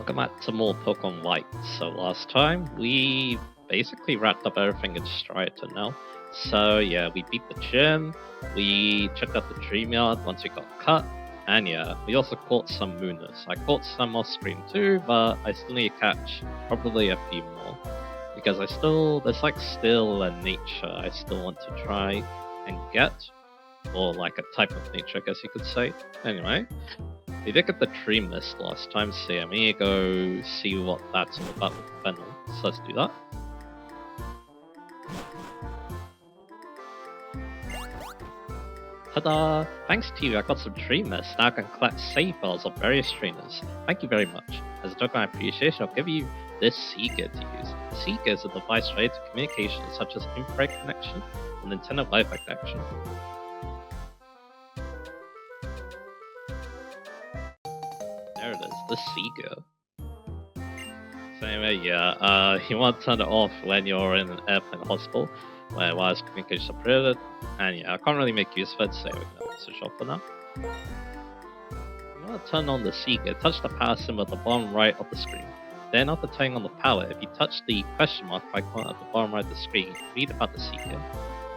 welcome back to more Pokemon White. So last time, we basically wrapped up everything in Striaton now. So yeah, we beat the gym, we checked out the dream yard once we got cut, and yeah, we also caught some Mooners. I caught some off screen too, but I still need to catch probably a few more. Because there's like still a nature I still want to try and get. Or like a type of nature, I guess you could say. Anyway. We did get the dream list last time, so yeah, we need to go see what that's all about with Fennel. So let's do that. Ta-da! Thanks to you, I got some dream lists. Now I can collect save files of various trainers. Thank you very much. As a token of appreciation, I'll give you this Seeker to use. The Seeker is a device related to communication such as infrared connection and Nintendo Wi-Fi connection. There it is, the Seeker. So anyway, yeah, you want to turn it off when you're in an airplane hospital, where wireless communication is prohibited, and yeah, I can't really make use of it, so we can switch off for now. You want to turn on the Seeker, touch the power symbol at the bottom right of the screen. Then after turning on the power, if you touch the question mark icon at the bottom right of the screen, read about the Seeker.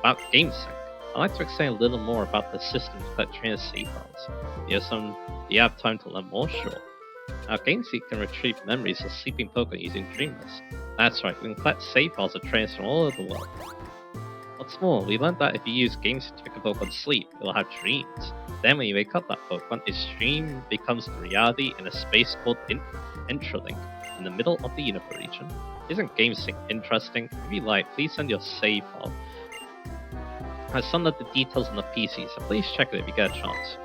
About GameSync. I'd like to explain a little more about the system to collect trainer save files. Do you have time to learn more? Sure. Now, GameSync can retrieve memories of sleeping Pokemon using Dreamless. That's right, we can collect save files of trainers from all over the world. What's more, we learned that if you use GameSync to make a Pokemon sleep, it will have dreams. Then when you wake up that Pokemon, its dream becomes the reality in a space called Intralink, in the middle of the Universe region. Isn't GameSync interesting? If you like, please send your save file. I summed up the details on the PC, so please check it if you get a chance.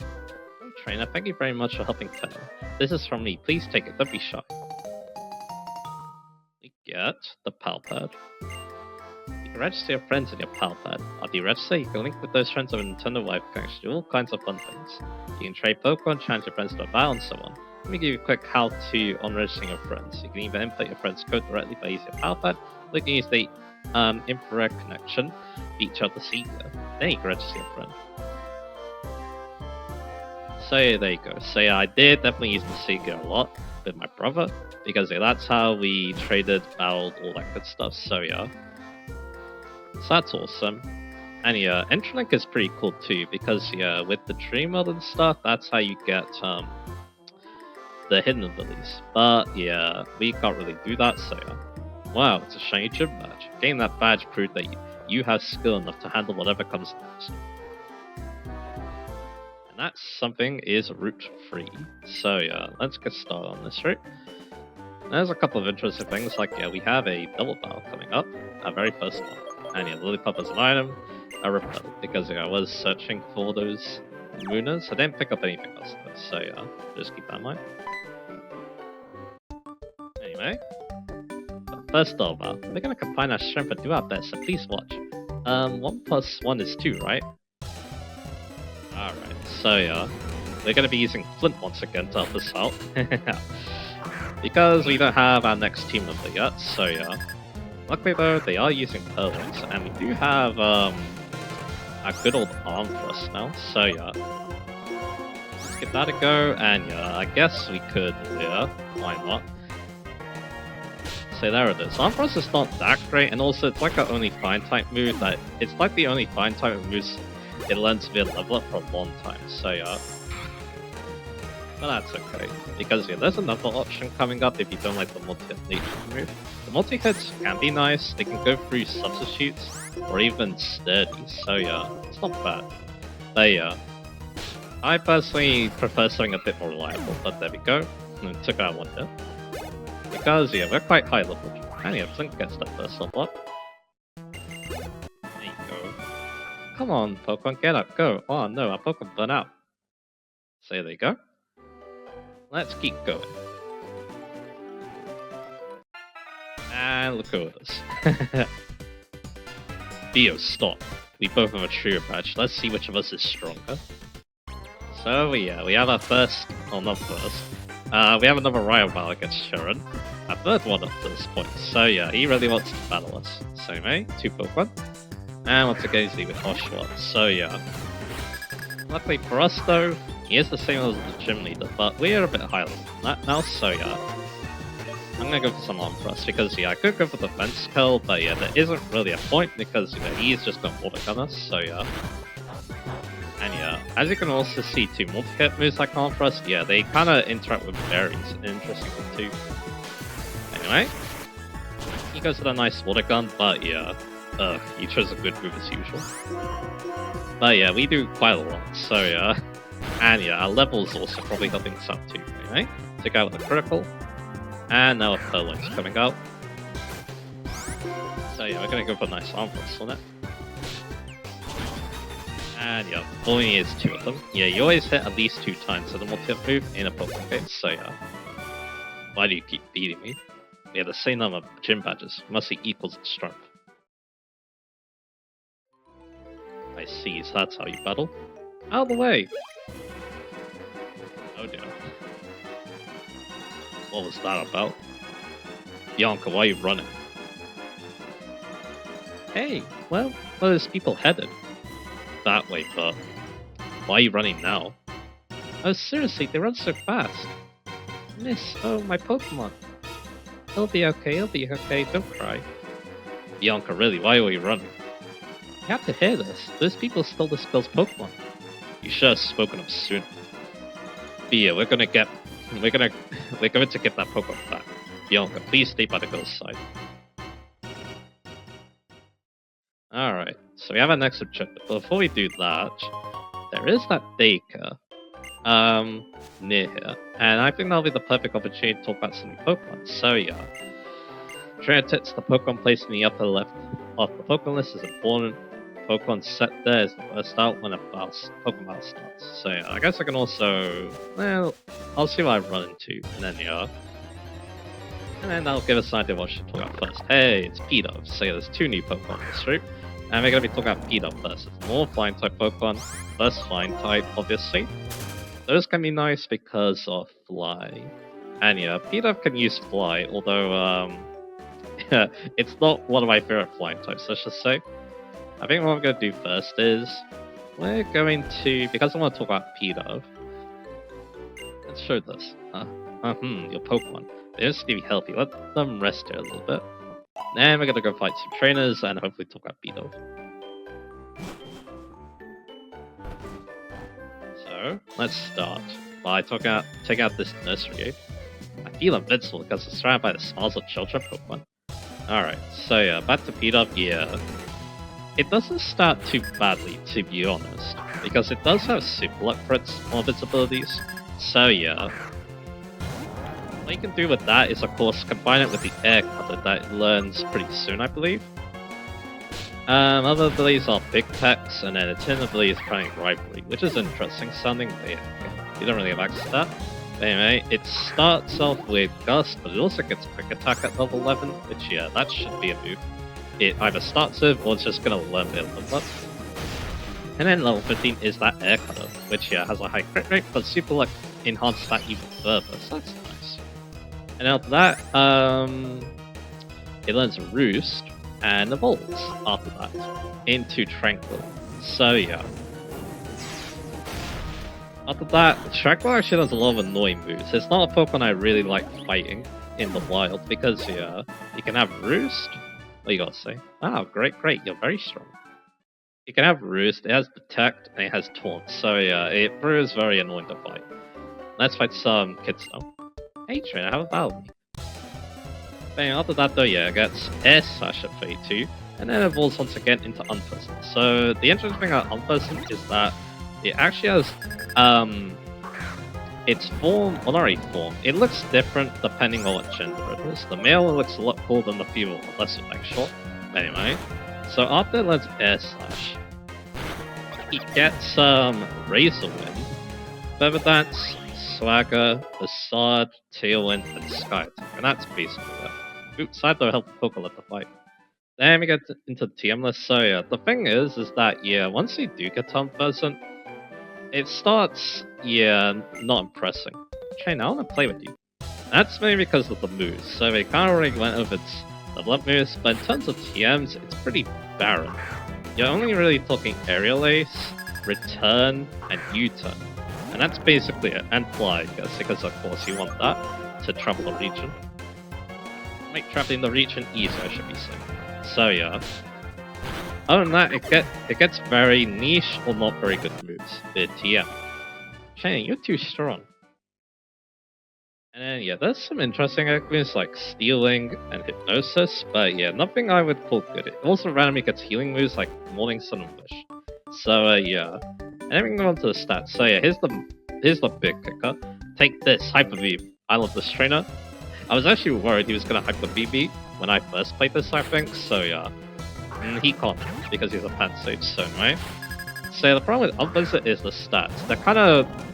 Oh, trainer, thank you very much for helping Fennel. This is from me, please take it, don't be shy. We get the Palpad. You can register your friends in your Palpad. After you register, you can link with those friends over Nintendo Wi-Fi connection to do all kinds of fun things. You can trade Pokemon, challenge your friends to a battle, and so on. Let me give you a quick how-to on registering your friends. You can either input your friend's code directly by using your Palpad, or you can use the infrared connection feature of the Seeker. Then you can register your friend. So yeah, there you go. So yeah, I did definitely use the Seeker a lot with my brother, because yeah, that's how we traded, battled, all that good stuff. So yeah. So that's awesome. And yeah, Intralink is pretty cool too, because yeah, with the Dream World and stuff, that's how you get the hidden abilities. But yeah, we can't really do that, so yeah. Wow, it's a shiny gym badge. Getting that badge proved that you have skill enough to handle whatever comes next. And that something is Route 3. So yeah, let's get started on this route. There's a couple of interesting things, like yeah, we have a double battle coming up, our very first one. And yeah, Lillipup as an item, a repel, because yeah, I was searching for those Mooners. I didn't pick up anything else though, so yeah, just keep that in mind. Anyway, first double battle, we're gonna combine our strength and do our best, so please watch. 1 plus 1 is 2, right? Alright, so yeah, we're gonna be using Flint once again to help us out. Because we don't have our next team member yet, so yeah. Luckily though, they are using Pearlings, and we do have a good old arm thrust now, so yeah. Let's give that a go, and yeah, I guess we could, yeah, why not? So there it is. Arm thrust is not that great, and also it's like our only fine type move that it's like the only fine type moves it learns to be a level up for a long time, so yeah. But that's okay, because yeah, there's another option coming up if you don't like the multi-hit nature move. The multi-hits can be nice, they can go through substitutes, or even sturdy, so yeah, it's not bad. But yeah, I personally prefer something a bit more reliable, but there we go. And took out one hit. Because yeah, we're quite high level. And yeah, Flint gets that first level up. There you go. Come on, Pokemon, get up, go. Oh no, our Pokemon burn out. So there you go. Let's keep going. And look at this. Theo, stop. We both have a trio badge. Let's see which of us is stronger. So yeah, we have our first, well not first. We have another rival battle against Sharon. Our third one up to this point. So yeah, he really wants to battle us. So mate, 2 Pokemon. And once again he's leaving Oshawott. So yeah. Luckily for us though, he is the same as the gym leader, but we're a bit higher than that now, so yeah. I'm gonna go for some arm thrust because yeah, I could go for the fence kill, but yeah, there isn't really a point because he's just gonna autogun us, so yeah. And yeah, as you can also see too, multi-hit moves like arm thrust, yeah, they kinda interact with berries, interesting too. Anyway, he goes for the nice water gun, but yeah, he chose a good move as usual. But yeah, we do quite a lot, so yeah. And yeah, our level's also probably helping us out too, anyway. Take out with a critical. And now a furloug's coming out. So yeah, we're gonna go for a nice arm thrust on it. And yeah, only is 2 of them. Yeah, you always hit at least 2 times with a multi-hit move in a Pokemon game, so yeah. Why do you keep beating me? We have the same number of gym badges. Must be equals in strength. I see, so that's how you battle. Out of the way! Oh dear. What was that about? Bianca, why are you running? Hey, where are those people headed? That way, but why are you running now? Oh, seriously, they run so fast. Miss, oh, my Pokemon. He'll be okay, don't cry. Bianca, really, why are you running? You have to hear this. Those people stole this girl's Pokemon. You should have spoken up sooner. But yeah, we're going to get that Pokemon back. Bianca, please stay by the girl's side. Alright, so we have our next objective. But before we do that, there is that daycare near here. And I think that'll be the perfect opportunity to talk about some new Pokemon. So yeah. Trinitit's the Pokemon placed in the upper left of the Pokemon list is important. Pokemon set there is the first out when a Pokemon battle starts. So yeah, I guess I can also, well, I'll see what I run into, and then yeah. And then that'll give us an idea what we should talk about first. Hey, it's P-Dove. So yeah, there's 2 new Pokemon in this group. And we're going to be talking about P-Dove first. It's more flying type Pokemon, less flying type, obviously. Those can be nice because of fly. And yeah, P-Dove can use fly, although it's not one of my favorite flying types, let's just say. I think what I'm going to do first is we're going to, because I want to talk about P-Dove, let's show this. Your Pokemon. They just need to be healthy. Let them rest here a little bit. Then we're going to go fight some trainers and hopefully talk about P-Dove. So, let's start by take out this nursery gate. I feel invincible because it's surrounded by the smiles of children Pokemon. Alright, so yeah, back to P-Dove, yeah. It doesn't start too badly, to be honest, because it does have Super Luck for one of its abilities. So yeah. What you can do with that is, of course, combine it with the Air Cutter that it learns pretty soon, I believe. Other abilities are Big Pecs, and then its hidden ability is Planning Rivalry, which is interesting sounding, but yeah, you don't really have access to that. But anyway, it starts off with Gust, but it also gets Quick Attack at level 11, which yeah, that should be a move. It either starts with, or it's just going to learn the level up. And then level 15 is that Air Cutter, which yeah, has a high crit rate, but Super Luck enhances that even further, so that's nice. And after that, it learns Roost, and evolves after that into Tranquil. So yeah. After that, Tranquil actually does a lot of annoying moves. It's not a Pokemon I really like fighting in the wild, because yeah, you can have Roost. What do you gotta say? Oh, great, you're very strong. You can have Roost, it has Detect, and it has Taunt, so yeah, it proves very annoying to fight. Let's fight some kids now. Hey trainer, have a battle with me. Bang, after that though, yeah, it gets Air Slash at 32, and then evolves once again into Unpleasant. So the interesting thing about Unpleasant is that it actually has its form, well not really form, it looks different depending on what gender it is. The male looks a lot cooler than the female, unless it's like short. Anyway, so after it learns Air Slash, it gets Razor Wind, Feather Dance, Swagger, Facade, Tailwind, and Sky Attack, and that's basically it. Oops, side though help the Poké let the fight. Then we get into the TM list, so yeah, the thing is that yeah, once you do get to Unpleasant, it starts, yeah, not impressing. Okay, now I want to play with you. That's mainly because of the moves, so we kind of already went over its level up moves, but in terms of TMs, it's pretty barren. You're only really talking Aerial Ace, return, and U-turn. And that's basically it. And fly, I guess, because of course you want that to trap the region. Make trapping the region easier, I should be saying. So yeah. Other than that, it gets very niche or not very good moves with TM. Shane, you're too strong. And then yeah, there's some interesting moves like stealing and hypnosis, but yeah, nothing I would call good. It also randomly gets healing moves like Morning Sun and Wish. So yeah. And then we can go on to the stats. So yeah, here's the big kicker. Take this, Hyper Beam. I love this trainer. I was actually worried he was gonna Hyper BB when I first played this, I think, so yeah. He can't, because he's a Pansage Stone, right? So the problem with Opposite is the stats.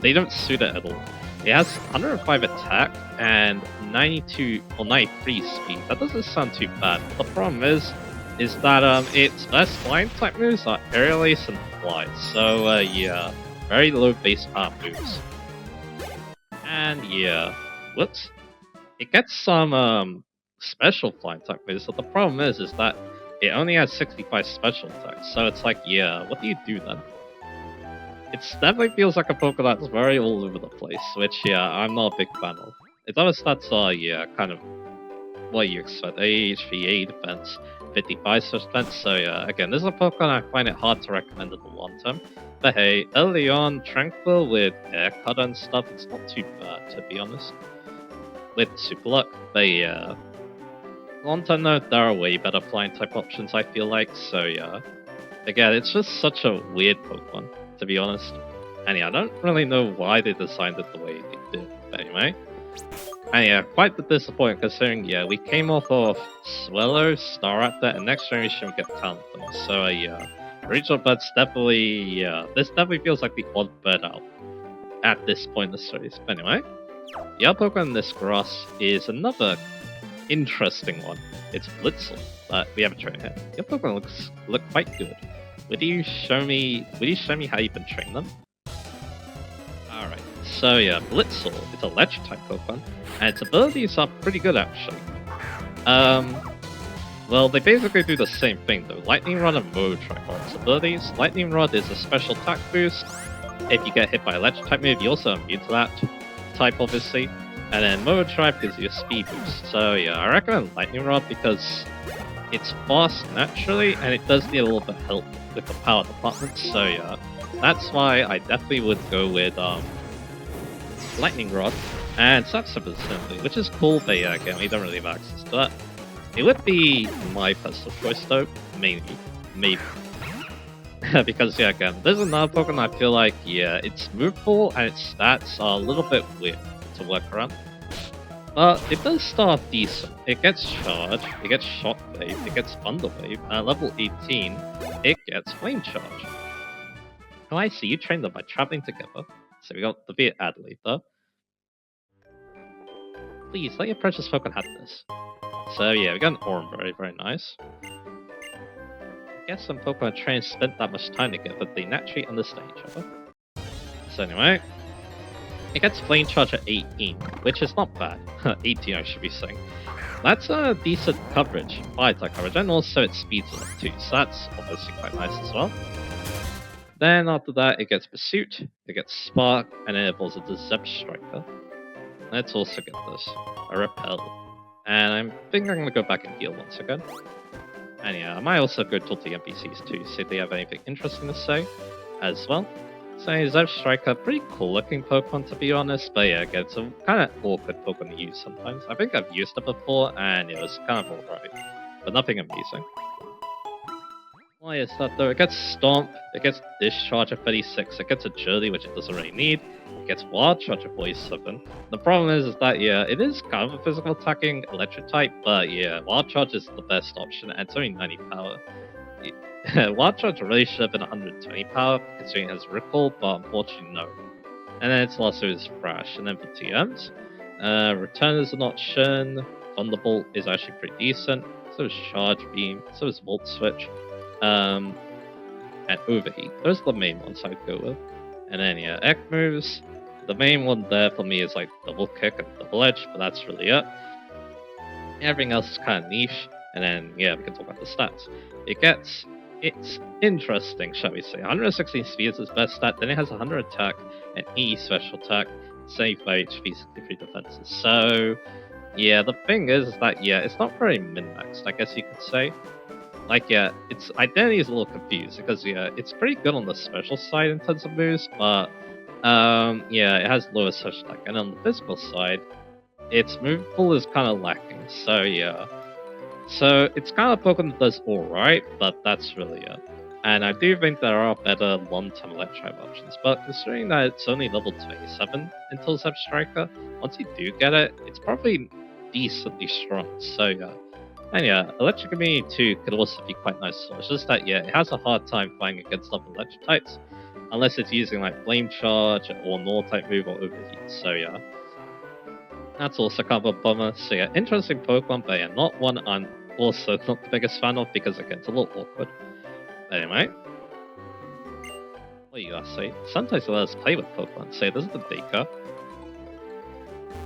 They don't suit it at all. It has 105 attack and 92 or 93 speed. That doesn't sound too bad. The problem is that its best flying type moves are Aerial Ace and Fly. So yeah, very low base power moves. And yeah, whoops. It gets some special flying type moves, but the problem is that it only has 65 special attacks. So it's like, yeah, what do you do then? It definitely feels like a Pokemon that's very all over the place, which, yeah, I'm not a big fan of. Its other stats are, yeah, kind of what you expect. HP, 8 defense, 55 defense, so yeah, again, this is a Pokemon I find it hard to recommend in the long term. But hey, early on, Tranquil with Air Cutter and stuff, it's not too bad, to be honest. With Super Luck, but yeah. Long term though, there are way better flying type options, I feel like, so yeah. Again, it's just such a weird Pokemon, to be honest. And yeah, I don't really know why they designed it the way they did, but anyway. And yeah, quite the disappointment considering, yeah, we came off of Swellow, Staraptor, and next generation we get Talonflame, so yeah. Regional Birds definitely, yeah, this definitely feels like the odd bird out at this point in the series. But anyway, the other Pokemon in this grass is another interesting one. It's Blitzel, but we have a trainer here. Your Pokemon look quite good. Will you show me how you can train them? Alright, so yeah, Blitzel is a electric type Pokemon, and its abilities are pretty good actually. Well, they basically do the same thing though. Lightning Rod and Mow Drive are its abilities. Lightning Rod is a special attack boost. If you get hit by electric type move, you also immune to that type obviously. And then Mow Drive gives you a speed boost. So yeah, I recommend Lightning Rod because it's fast naturally and it does need a little bit of help with the power department. So yeah, that's why I definitely would go with Lightning Rod and Subsubstance Assembly, which is cool, but yeah, again, we don't really have access to that. It would be my personal choice though, maybe. Because yeah, again, there's another Pokemon I feel like, yeah, its move pool and its stats are a little bit weird to work around. But it does start decent. It gets Charge, it gets Shock Wave, it gets Thunder Wave, and at level 18, it gets Flame Charge. Oh, I see, you trained them by traveling together. So we got the Viet Adelaide though. Please, let your precious Pokemon have this. So yeah, we got an Oran, very, very nice. I guess some Pokemon trainers spent that much time together, but they naturally understand each other. So anyway, it gets Flame Charge at 18, which is not bad. 18 I should be saying. That's a decent coverage, fire-type coverage, and also it speeds it up too, so that's obviously quite nice as well. Then after that, it gets Pursuit, it gets Spark, and then it evolves into Zep Striker. Let's also get this, a Repel. And I think I'm going to go back and heal once again. And yeah, I might also go talk to the NPCs too, see if they have anything interesting to say as well. So Zep Striker, pretty cool looking Pokemon to be honest, but yeah, again, it's a kind of awkward Pokemon to use sometimes. I think I've used it before, and it was kind of alright, but nothing amazing. Why is that though? It gets Stomp, it gets Discharge at 36, it gets Agility, which it doesn't really need, it gets Wild Charge at 47. The problem is that, yeah, it is kind of a physical attacking electric type, but yeah, Wild Charge is the best option, and it's only 90 power. Wild Charge really should have been 120 power, considering it has Ripple, but unfortunately no. And then its last is Thrash, and then for TMs, Return is an option, Thunderbolt is actually pretty decent, so is Charge Beam, so is Volt Switch. And Overheat. Those are the main ones I'd go with. And then yeah, Egg moves. The main one there for me is like Double Kick and Double Edge, but that's really it. Everything else is kind of niche. And then yeah, we can talk about the stats. It gets It's interesting, shall we say. 116 speed is his best stat, then it has 100 attack and 80 special attack, 75 HP, 63 defenses. So, yeah, the thing is that, yeah, it's not very min-maxed, I guess you could say. Like, yeah, its identity is a little confused because, yeah, it's pretty good on the special side in terms of moves, but, yeah, it has lower special attack. And on the physical side, its move pool is kind of lacking, so, yeah. So it's kind of a Pokemon that does alright, but that's really it. And I do think there are better long-term Electric options, but considering that it's only level 27 in Zap Striker, once you do get it, it's probably decently strong, so yeah. And yeah, Electric Immunity 2 could also be quite nice, so it's just that yeah, it has a hard time fighting against other Electric types, unless it's using like Flame Charge or Null type move or Overheat, so yeah. That's also kind of a bummer. So yeah, interesting Pokemon, but yeah, not one I'm also not the biggest fan of because it gets a little awkward. Anyway, what do you guys say? Sometimes they let us play with Pokemon. So this is the Deka.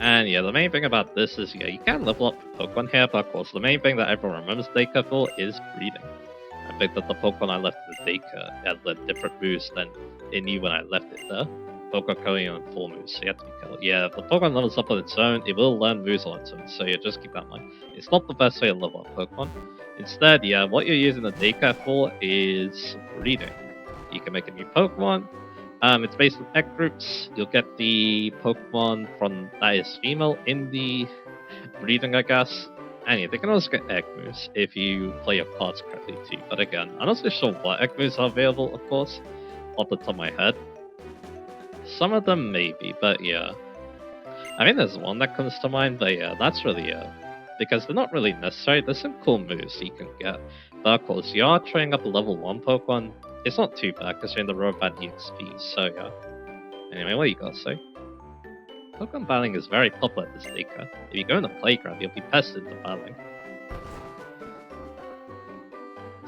And yeah, the main thing about this is yeah, you can level up Pokemon here, but of course the main thing that everyone remembers Deka for is breeding. I think that the Pokemon I left in the Deka had a different moves than it knew when I left it there. Pokemon going on 4 moves, so you have to be careful. Yeah, if the Pokemon levels up on its own, it will learn moves on its own, so yeah, just keep that in mind. It's not the best way to level up Pokemon. Instead, yeah, what you're using the Deka for is breeding. You can make a new Pokemon. It's based on egg groups. You'll get the Pokemon from that is female in the breeding, I guess. And yeah, they can also get egg moves if you play your cards correctly too. But again, I'm not so sure what egg moves are available, of course, off the top of my head. Some of them maybe, but yeah. I think there's one that comes to mind, but yeah, that's really it. Because they're not really necessary. There's some cool moves you can get. But of course, you are training up a level 1 Pokemon. It's not too bad because you're in the road bad EXP, so yeah. Anyway, what you gotta say? Pokemon battling is very popular at this Deka. If you go in the playground, you'll be pestered into battling.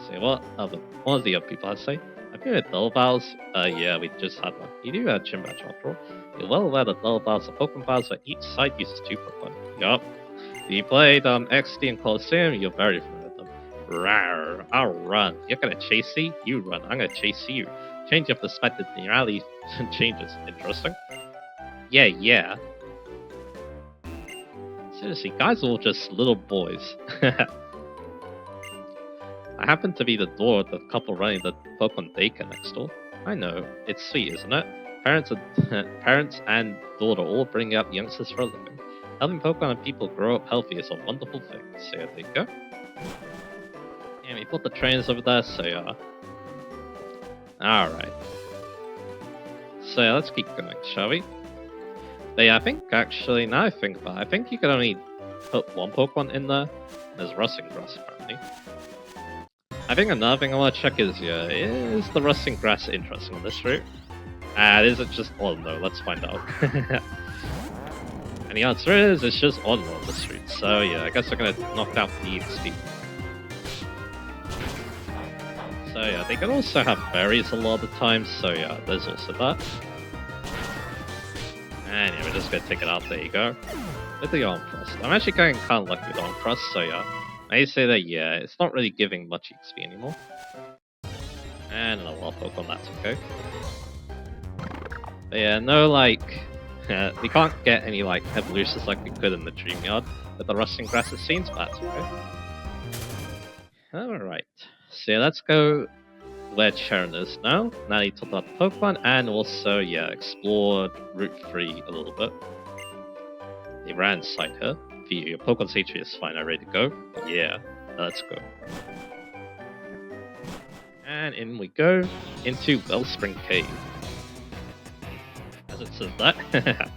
So what of the other people I'd say? Have you heard Dull Battles? Yeah, we just had one. You do have Gym Badge after all. You're well aware that Dull Battles are Pokemon battles where each side uses 2 Pokemon. Yup. If you played XD and Coliseum, you're very familiar with them. Rawr, I'll run. You're gonna chase me? You run. I'm gonna chase you. Change your perspective in your alley changes. Interesting. Yeah. Seriously, guys are all just little boys. I happen to be the door of the couple running the Pokemon Deka next door. I know, it's sweet, isn't it? Parents and daughter all bring up youngsters for a living. Helping Pokemon and people grow up healthy is a wonderful thing. So yeah, there you go. And we put the trains over there, so yeah. Alright. So yeah, let's keep going, shall we? But yeah, I think actually, now I think about it, I think you can only put 1 Pokemon in there. There's Rustling Grass apparently. I think another thing I want to check is, yeah, is the Rustling Grass interesting on this route? Is it just on though? Let's find out. And the answer is, it's just on this route. So yeah, I guess they're gonna knock out the EXP. So yeah, they can also have berries a lot of the time, so yeah, there's also that. And yeah, we're just gonna take it out, there you go. With the Arm Thrust. I'm actually going kind of lucky with Arm Thrust, so yeah. I say that, yeah, it's not really giving much XP anymore. And a wild Pokemon, that's okay. But yeah, no, like, we can't get any, like, evolutions like we could in the Dream Yard with the Rustling Grasses scenes, but that's okay. Alright, so yeah, let's go where Sharon is now. Now you talk about the Pokemon, and also, yeah, explore Route 3 a little bit. They ran inside her. Your Pokemon's HP is fine, I'm ready to go. Yeah, let's go. And in we go, into Wellspring Cave. As it says that.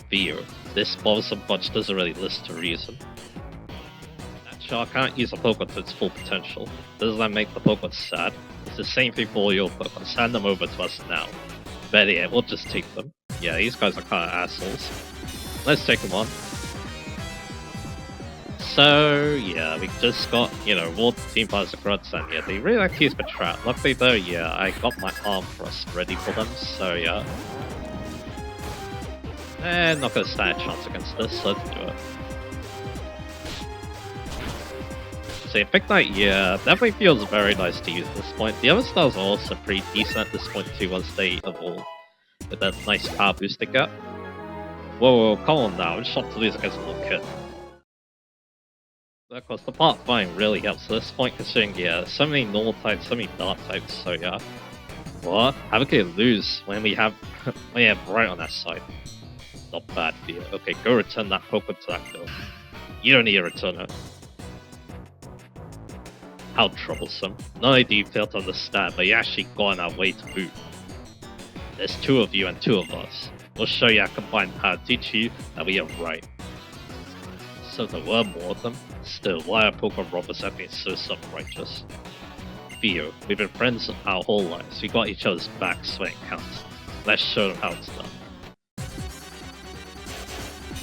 Fear. This bothersome bunch doesn't really listen to reason. That shark can't use a Pokemon to its full potential. Doesn't that make the Pokemon sad? It's the same thing for all your Pokemon. Send them over to us now. But yeah, we'll just take them. Yeah, these guys are kind of assholes. Let's take them on. So, yeah, we just got, you know, more team players across, and yeah, they really like to use the trap. Luckily though, yeah, I got my Arm Thrust ready for them, so yeah. And not gonna stand a chance against this, so let's do it. So Big Knight, yeah, definitely feels very nice to use at this point. The other styles are also pretty decent at this point too once they evolve with that nice power boost they get. Whoa, come on now, I'm shocked to lose against a little kid. Of course, the part flying really helps at this point considering, yeah, so many normal types, so many dark types, so yeah. What? How could you lose when we have right on that side? Not bad for you. Okay, go return that Pokemon to that field. You don't need a returner. How troublesome. Not only do you fail to understand, but you actually gone our way to boot. There's two of you and two of us. We'll show you our combined power, teach you that we are right. So there were more of them. Still, why are Pokemon robbers acting so self-righteous? Theo, we've been friends our whole lives. We got each other's backs when it counts. Let's show them how it's done.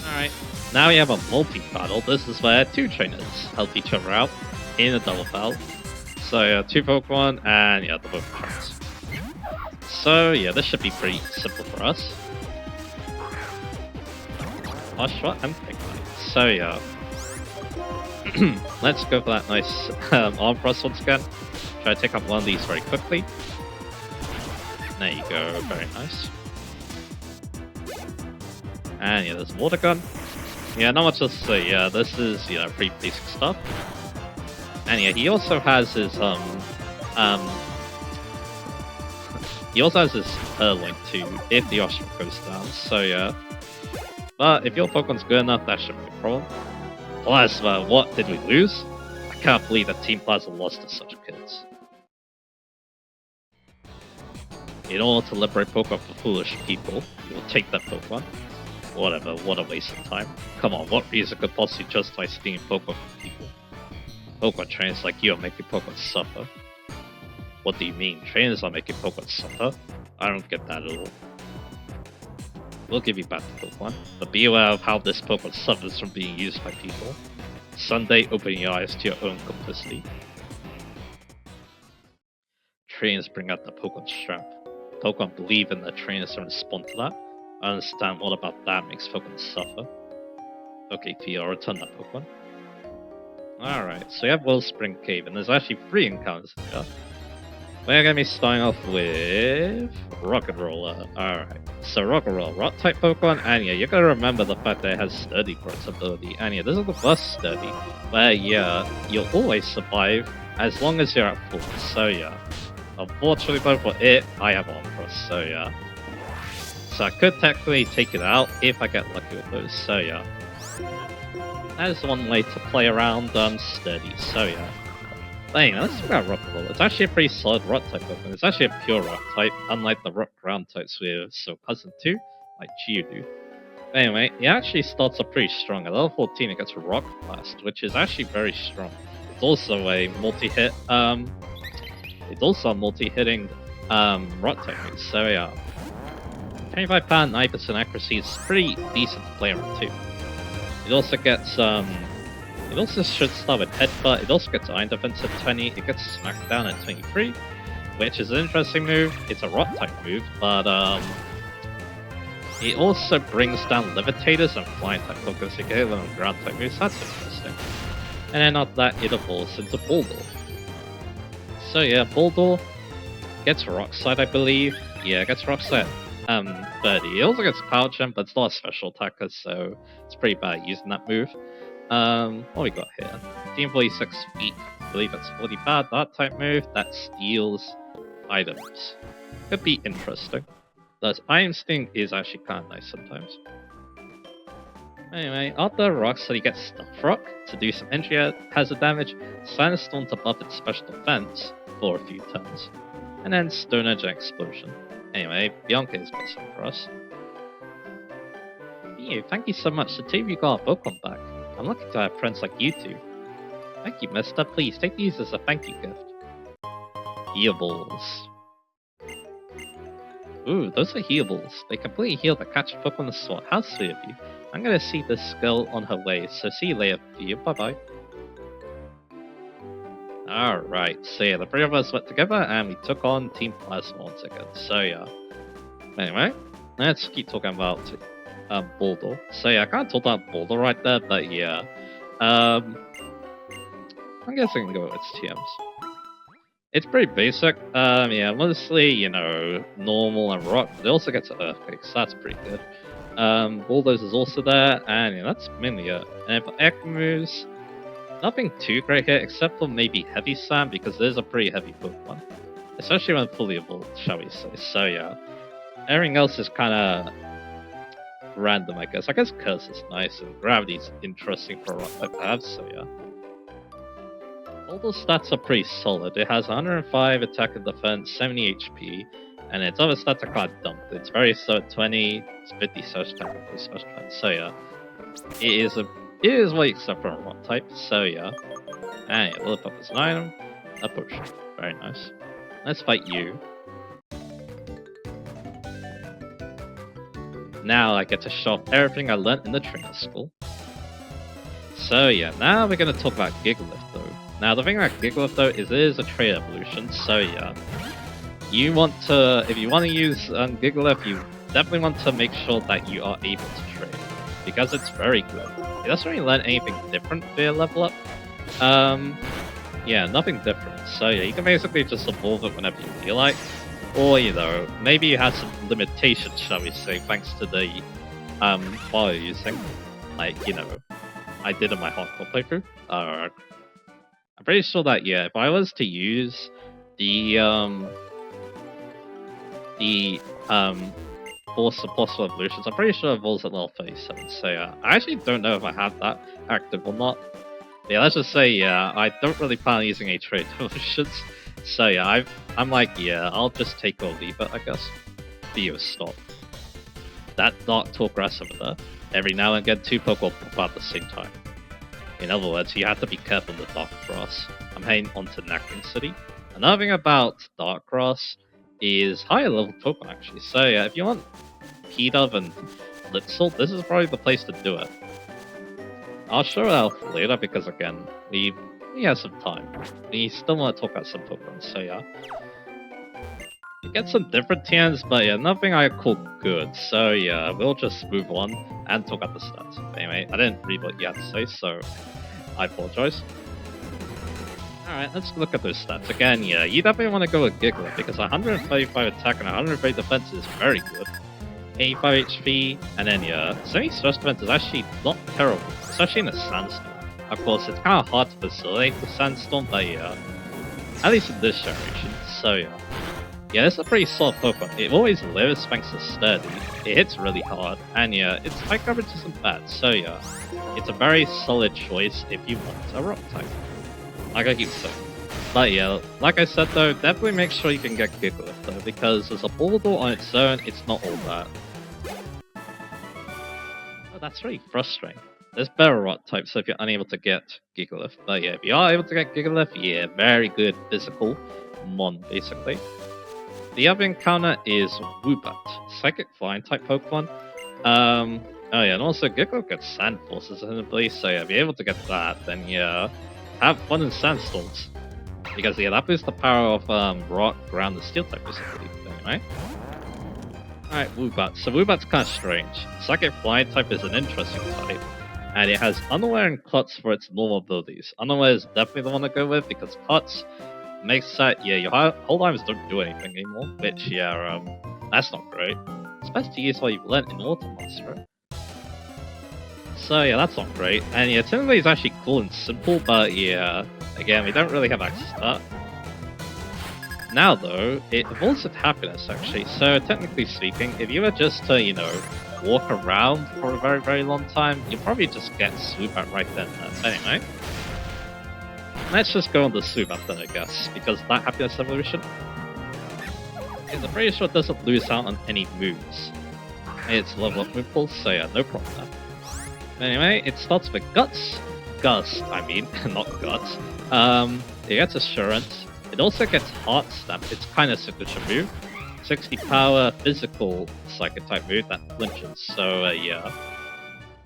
Alright, now we have a multi-battle. This is where two trainers help each other out in a double battle. So two Pokemon and yeah, the both trainers. So yeah, this should be pretty simple for us. Oshawott and Big Knight. So yeah. Let's go for that nice arm thrust once again. Try to take up one of these very quickly. There you go, very nice. And yeah, there's a water gun. Yeah, not much else to say. Yeah, this is, you know, pretty basic stuff. And yeah, he also has his he also has his link too if the Oshawott goes down. So yeah. But if your Pokemon's good enough, that shouldn't be a problem. Plasma, what did we lose? I can't believe that Team Plasma lost to such kids. In order to liberate Pokemon from foolish people, you will take that Pokemon. Whatever, what a waste of time. Come on, what reason could possibly justify stealing Pokemon from people? Pokemon trainers like you are making Pokemon suffer. What do you mean? Trainers are making Pokemon suffer? I don't get that at all. We'll give you back the Pokemon, but be aware of how this Pokemon suffers from being used by people. Someday, open your eyes to your own complicity. Trainers bring out the Pokemon strength. Pokemon believe in their trainers and respond to that. I understand what about that makes Pokemon suffer. Okay, Theo, return that Pokemon. Alright, so you have Wellspring Cave, and there's actually 3 encounters here. We're gonna be starting off with Rock'n'Roller. Alright, so Rock'n'Roller, Rock type Pokemon, and yeah, you gotta remember the fact that it has Sturdy Growth ability. And yeah, this is the first Sturdy, where yeah, you'll always survive as long as you're at full. So yeah, unfortunately though for it, I have Arm Thrust, so yeah. So I could technically take it out if I get lucky with those, so yeah. That is one way to play around Sturdy, so yeah. But anyway, let's talk about Rock'n'Roller. It's actually a pretty solid Rock type Pokemon. It's actually a pure Rock type, unlike the Rock Ground types we're so cousin to, like Geodude. But anyway, it actually starts up pretty strong. At level 14 it gets Rock Blast, which is actually very strong. It's also a multi-hit, it's also a multi-hitting Rock type move, so yeah. 25 power, 9% accuracy is pretty decent to play around too. It also gets it also should start with Headbutt, it also gets Iron Defense at 20, it gets Smacked Down at 23, which is an interesting move. It's a Rock type move, but it also brings down Levitators and Flying type Pokemon, so you get them on Ground type moves, that's interesting. And then after that, it evolves into Bulldor. So yeah, Bulldor gets Rock Slide, I believe. Yeah, it gets Rock Slide. 30. It also gets Power Gem, but it's not a special attacker, so it's pretty bad using that move. What we got here? Team 46 feet. I believe that's 40 bad. That type move that steals items. Could be interesting. Thus, Iron Sting is actually kind of nice sometimes. Anyway, after Rock Slide, you get Stuff Rock to do some entry hazard damage, Sandstorm to buff its special defense for a few turns, and then Stone Edge and Explosion. Anyway, Bianca is got some for us. Theo, thank you so much. The two of you got our Pokemon back. I'm lucky to have friends like you two. Thank you, mister. Please, take these as a thank you gift. Healables. Ooh, those are healables. They completely heal the catch Pokemon on the spot. How sweet of you. I'm gonna see this girl on her way, so see you later, Theo. Bye-bye. Alright, so yeah, the 3 of us went together and we took on Team Plasma once again, so yeah. Anyway, let's keep talking about Bulldor. So yeah, I kind of talked about Bulldor right there, but yeah. I'm guessing go with its TMs. It's pretty basic. Yeah, mostly, you know, normal and rock. It also gets earthquakes, so that's pretty good. Bulldoze is also there, and yeah, that's mainly it. And for Echo moves, nothing too great here, except for maybe Heavy Sand, because it is a pretty heavy Pokemon. Especially when fully evolved, shall we say. So yeah, everything else is kind of random, I guess. I guess Curse is nice, and Gravity's interesting for a rock type to have, so yeah. All those stats are pretty solid. It has 105 attack and defense, 70 HP, and its other stats are kind of dumped. It's very slow at 20, it's 50 search attack and search defense, so yeah. It is what you expect from a rock type, so yeah. And yeah, Lilliput is an item, a potion. Very nice. Let's fight you. Now I get to show off everything I learned in the trainer school. So yeah, now we're going to talk about Gigalith though. Now the thing about Gigalith though is it is a trade evolution, so yeah. If you want to use Gigalith, you definitely want to make sure that you are able to trade. Because it's very good. It doesn't really learn anything different via level up. Yeah, nothing different. So yeah, you can basically just evolve it whenever you feel like. Or, you know, maybe you have some limitations, shall we say, thanks to the file you're using. Like, you know, I did in my hardcore playthrough. I'm pretty sure that, yeah, if I was to use the Force of Possible Evolutions, I'm pretty sure it evolves at level 37. So yeah, I actually don't know if I have that active or not. But yeah, let's just say, yeah, I don't really plan on using a trade evolutions. So yeah, I'm like, yeah, I'll just take or leave it, I guess. Theo, stop. That Dark Tall Grass over there. Every now and again, two Pokemon pop out at the same time. In other words, you have to be careful with Dark Grass. I'm heading onto Nacking City. Another thing about Dark Grass is higher level Pokemon actually. So yeah, if you want P-Dove and Litzel, this is probably the place to do it. I'll show it off later because again, we have some time. We still want to talk about some Pokemon, so yeah. You get some different TNs, but yeah, nothing I call good. So yeah, we'll just move on and talk about the stats. Anyway, I didn't read what you had to say, so I apologize. Alright, let's look at those stats. Again, yeah, you definitely want to go with Gigalith because 135 attack and 130 defense is very good. 85 HP, and then yeah, 70 search defense is actually not terrible, especially in a sandstorm. Of course, it's kind of hard to facilitate the sandstorm, but yeah, at least in this generation, so yeah. Yeah, it's a pretty solid Pokemon. It always lives thanks to Sturdy. It hits really hard, and yeah, its high coverage isn't bad, so yeah. It's a very solid choice if you want a rock type. Like I keep saying. But yeah, like I said though, definitely make sure you can get Gigalith though, because as a Bulldog on its own, it's not all that. Oh, that's really frustrating. There's better rock types if you're unable to get Gigalith. But yeah, if you are able to get Gigalith, yeah, very good physical mon, basically. The other encounter is Woobat, Psychic Flying type Pokemon. Oh yeah, and also Gigalith gets Sand Forces in place, so yeah, if you're able to get that, then yeah, have fun in Sandstorms. Because yeah, that boosts the power of Rock, Ground, and Steel type basically. Anyway. Alright, Woobat. So Woobat's kind of strange. Psychic Flying type is an interesting type. And it has Unaware and Klutz for its normal abilities. Unaware is definitely the one to go with because Klutz makes that, yeah, your hold items don't do anything anymore. Which, yeah, that's not great. It's best to use what you've learned in Auto Monster. So yeah, that's not great. And yeah, Timberlake is actually cool and simple, but yeah, again, we don't really have access to that. Now though, it evolves with happiness actually, so technically speaking, if you were just to, you know, walk around for a very, very long time, you'll probably just get Swoobat right then and there. Anyway, let's just go on the Swoobat then I guess, because that happiness evolution is I'm pretty sure it doesn't lose out on any moves. It's level up move pool, so yeah, no problem there. Anyway, it starts with Guts. Gust, I mean, not Guts. It gets Assurance. It also gets Heart Stamp, it's kind of signature move. 60 power, physical psychic type move that flinches, so yeah.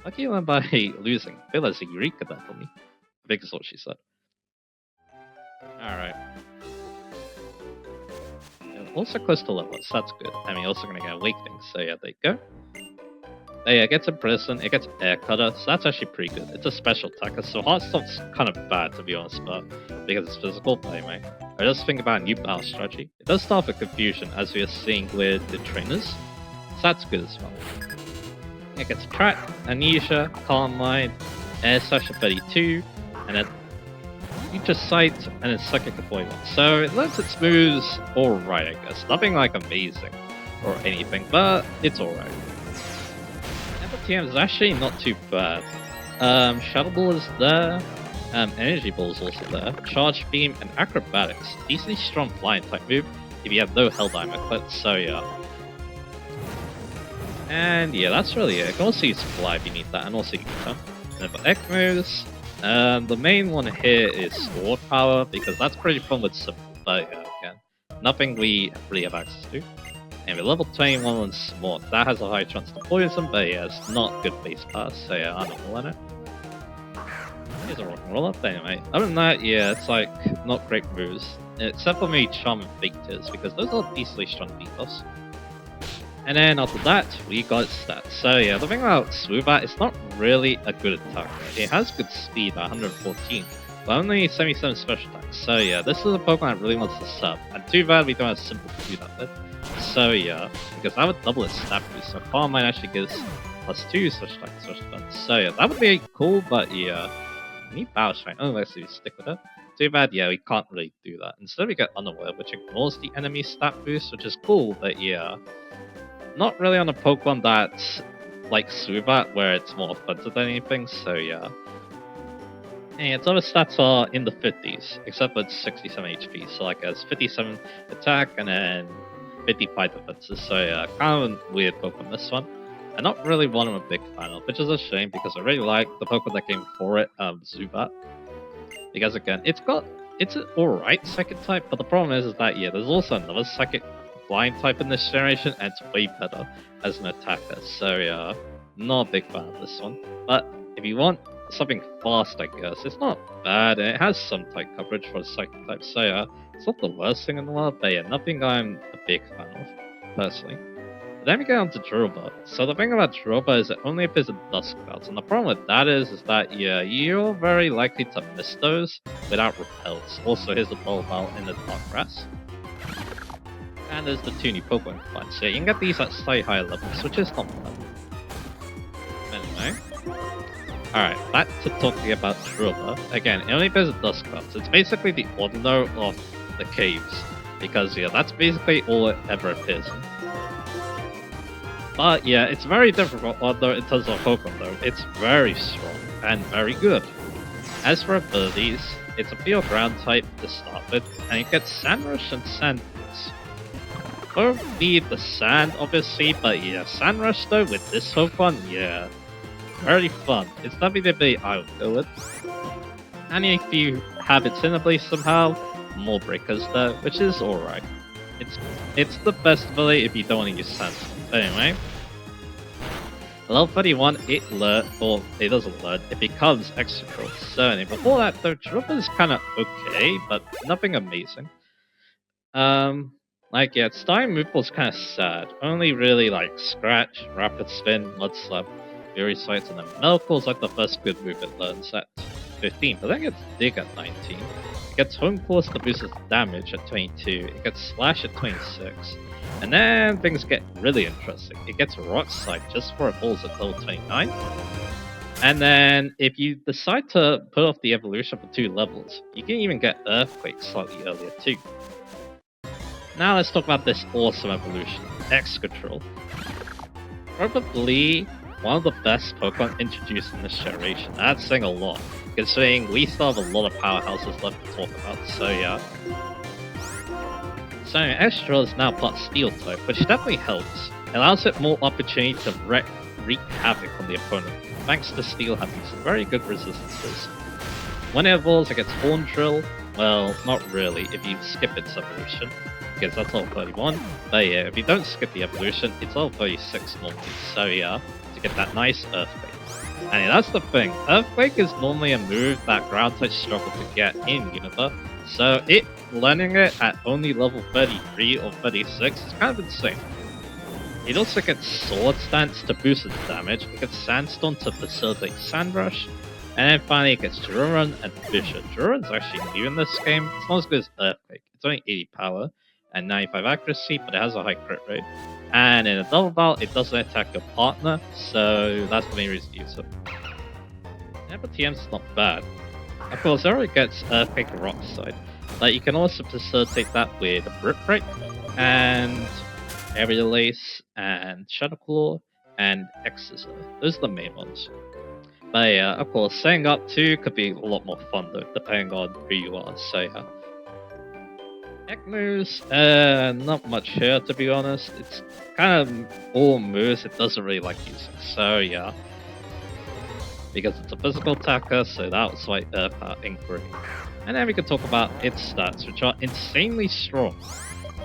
Lucky you went by losing. I feel there's a Eureka there for me. I think that's what she said. Alright. Also close to level, so that's good. And we're also gonna get Awakening, so yeah, there you go. Yeah, it gets Imprisoned, it gets Air Cutter, so that's actually pretty good. It's a special attacker, so Heart Stomp's kind of bad to be honest, but because it's physical, but anyway. I just think about a new battle strategy. It does start with Confusion, as we are seeing with the trainers, so that's good as well. It gets Track, Amnesia, Calm Mind, Air Slash at 32, and then Future Sight, and then Psychic at 41. So it learns its moves alright, I guess. Nothing like amazing or anything, but it's alright. TM is actually not too bad. Shadow Ball is there, Energy Ball is also there, Charge Beam, and Acrobatics. Decently strong flying type move if you have no Helldive equipped, so yeah. And yeah, that's really it. You can also use Fly if you need that, and also Utah. And then for Egg moves, the main one here is Sword Power, because that's pretty fun with Simple, but yeah, again, nothing we really have access to. And with level 21 on Smart, that has a high chance to poison, but yeah, it's not good base pass, so yeah, I'm not rolling it. Here's a rock and roll up anyway. Other than that, yeah, it's like not great moves. Except for maybe Charm and Fake Tears, because those are decently strong debuffs. And then after that, we got stats. So yeah, the thing about Swoobat, it's not really a good attacker. It has good speed at 114, but only 77 special attacks. So yeah, this is a Pokemon that really wants to sub. And too bad we don't have Simple to do that with. So yeah, because that would double its stat boost, so Calm Mind actually gives +2 such attack, such defense. So yeah, that would be cool, but yeah, we need Battle Strike, unless we stick with it. Too bad, yeah, we can't really do that. Instead we get Unaware, which ignores the enemy stat boost, which is cool, but yeah, not really on a Pokemon that's like Swoobat, where it's more offensive than anything, so yeah. And its other stats are in the 50s, except for it's 67 HP, so like it's 57 attack, and then 55 defenses, so yeah, kind of a weird Pokemon this one. And not really one I'm a big fan of, which is a shame because I really like the Pokemon that came before it, Zubat. Because again, it's an alright psychic type, but the problem is that yeah, there's also another psychic flying type in this generation, and it's way better as an attacker. So yeah, not a big fan of this one. But if you want something fast, I guess, it's not bad, and it has some type coverage for a psychic type, so yeah, it's not the worst thing in the world, but yeah, nothing I'm a big fan of, personally. Then we get on to Droba. So the thing about Droba is it only appears in Dusk Clouds, and the problem with that is that yeah, you're very likely to miss those without repels. Also, here's the Bulbal in the Dark Grass. And there's the 2 new Pokemon combined, so yeah, you can get these at slightly higher levels, which is not bad. Anyway. Alright, back to talking about Droba. Again, it only appears in Dusk Clouds. It's basically the Ordinal of the caves, because yeah, that's basically all it ever appears in. But yeah, it's very difficult, although in terms of Pokemon though, it's very strong and very good. As for abilities, it's a pure ground type to start with, and it gets Sand Rush and Sand Boots. Both need the sand obviously, but yeah, Sand Rush though with this Pokemon, yeah, very fun. It's definitely the ability I would go with. And if you have its ability somehow, more breakers there, which is alright. It's the best ability if you don't want to use Sandstorm. But anyway, level 31, it doesn't learn, it becomes Excadrill. So anyway, before that though, Droba is kind of okay, but nothing amazing. Like yeah, its starting move was kind of sad. Only really like Scratch, Rapid Spin, Mud Slap, Fury Sights, and then Melkor's like the first good move it learns at 15, but then it gets Dig at 19. It gets Home Force to boost its damage at 22. It gets Slash at 26. And then things get really interesting. It gets Rock Slide just for evolves at level 29. And then if you decide to put off the evolution for 2 levels, you can even get Earthquake slightly earlier too. Now let's talk about this awesome evolution, Excadrill. Probably one of the best Pokemon introduced in this generation. That's saying a lot, considering we still have a lot of powerhouses left to talk about, so yeah. So Excadrill is now part Steel type, which definitely helps. It allows it more opportunity to wreak havoc on the opponent, thanks to Steel having some very good resistances. When it evolves, it gets Horn Drill. Well, not really, if you skip its evolution, because that's level 31. But yeah, if you don't skip the evolution, it's level 36 normally, so yeah, to get that nice Earthquake. And yeah, that's the thing, Earthquake is normally a move that ground types struggle to get in Unova, so learning it at only level 33 or 36 is kind of insane. It also gets Sword Stance to boost its damage, it gets Sandstorm to facilitate Sand Rush, and then finally it gets Drurun and Fissure. Drurun's actually new in this game, it's not as good as Earthquake. It's only 80 power and 95 accuracy, but it has a high crit rate. And in a double battle, it doesn't attack your partner, so that's the main reason to use it. Yeah, but TM's not bad. Of course, it already gets Earthquake Rock Slide, but you can also facilitate that with Brick Break, and Aerial Ace, and Shadow Claw, and Exorcism. Those are the main ones. But yeah, of course, setting up 2 could be a lot more fun though, depending on who you are, so yeah. Deck moves, not much here to be honest. It's kind of all moves it doesn't really like using, so yeah. Because it's a physical attacker, so that was like Inquiry. And then we can talk about its stats, which are insanely strong.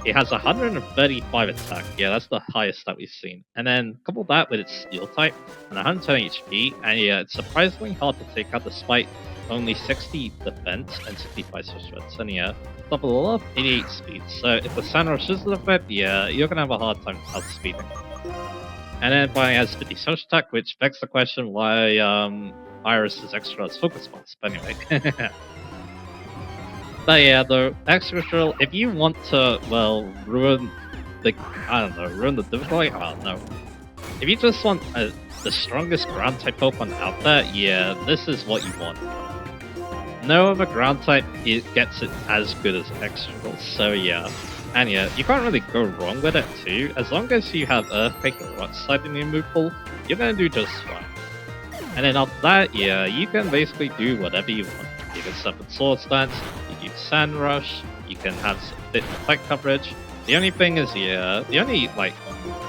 It has 135 attack, yeah, that's the highest that we've seen. And then couple that with its Steel type, and 120 HP, and yeah, it's surprisingly hard to take out despite only 60 defense and 65 switch defense. And yeah, top of the off, 88 speed. So if the Sand Rush is an effect, yeah, you're gonna have a hard time outspeeding. And then finally has 50 social attack, which begs the question why Iris is extra as focus points. But anyway. But yeah, the extra drill, if you want to, well, ruin the difficulty, I don't know. If you just want the strongest ground type Pokemon out there, yeah, this is what you want. No other ground type gets it as good as extra drill, so yeah. And yeah, you can't really go wrong with it too. As long as you have Earthquake and Rock Slide in your move pool, you're gonna do just fine. And then after that, yeah, you can basically do whatever you want. You can summon Sword Stance, you can use Sand Rush, you can have some bit of fight coverage. The only thing is, yeah, the only like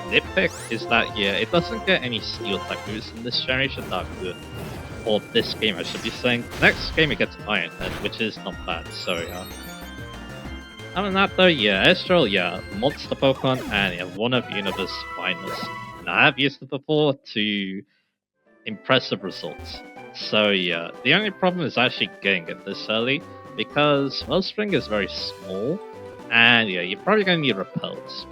nitpick is that yeah, it doesn't get any Steel type moves in this generation that are good. Or this game, I should be saying. Next game it gets Iron Head, which is not bad. So yeah. Other than that though, yeah, Estral, yeah, monster Pokemon, and yeah, one of Universe's finest. And I have used it before to impressive results. So yeah, the only problem is actually getting it this early, because Wellspring is very small, and yeah, you're probably going to need repels.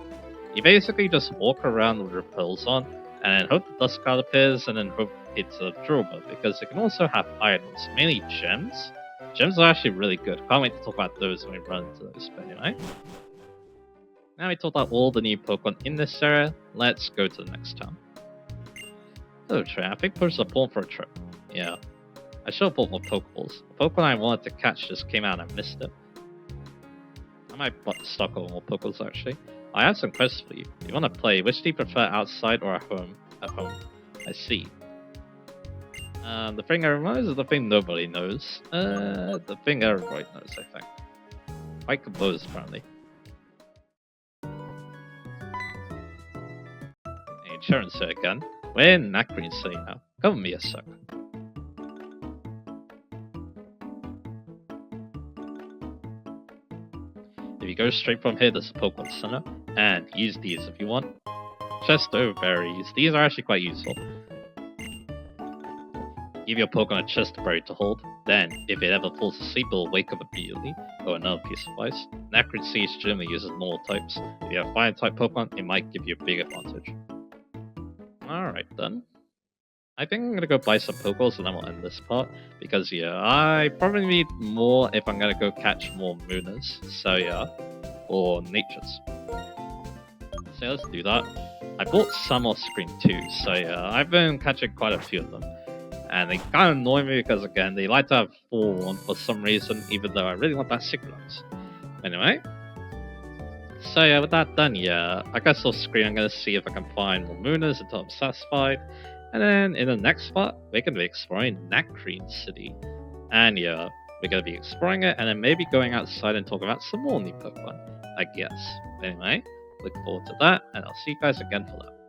You basically just walk around with repels on, and then hope the Dust Cloud appears, and then hope it's a durable, because it can also have items, mainly gems. Gems are actually really good. Can't wait to talk about those when we run into those, but anyway. Now we talked about all the new Pokemon in this area, let's go to the next town. So I think there's a point for a trip. Yeah. I should have bought more Pokeballs. The Pokemon I wanted to catch just came out and I missed it. I might stock up more Pokeballs actually. I have some questions for you. If you want to play, which do you prefer, outside or at home? At home. I see. The thing I remember is the thing nobody knows. The thing everybody knows, I think. Quite composed, apparently. Hey, Insurance here again. We're in Nacreen City now. Cover me a sec. If you go straight from here, there's a Pokemon Center, and use these if you want. Chesto berries. These are actually quite useful. Give your Pokemon a chest berry to hold, then, if it ever falls asleep, it will wake up immediately. Or another piece of advice. Nacrid Siege generally uses normal types. If you have fire type Pokemon, it might give you a big advantage. Alright then. I think I'm gonna go buy some Pokeballs and then we'll end this part. Because yeah, I probably need more if I'm gonna go catch more Moonas. So yeah. Or Natures. So let's do that. I bought some off screen too, so yeah, I've been catching quite a few of them. And they kind of annoy me because, again, they like to have 4-1 for some reason, even though I really want that Synchronous. Anyway. So yeah, with that done, yeah, I guess off screen I'm going to see if I can find more Moonas until I'm satisfied. And then in the next part, we're going to be exploring Nacreen City. And yeah, we're going to be exploring it and then maybe going outside and talking about some more new Pokemon, I guess. Anyway, look forward to that, and I'll see you guys again for that.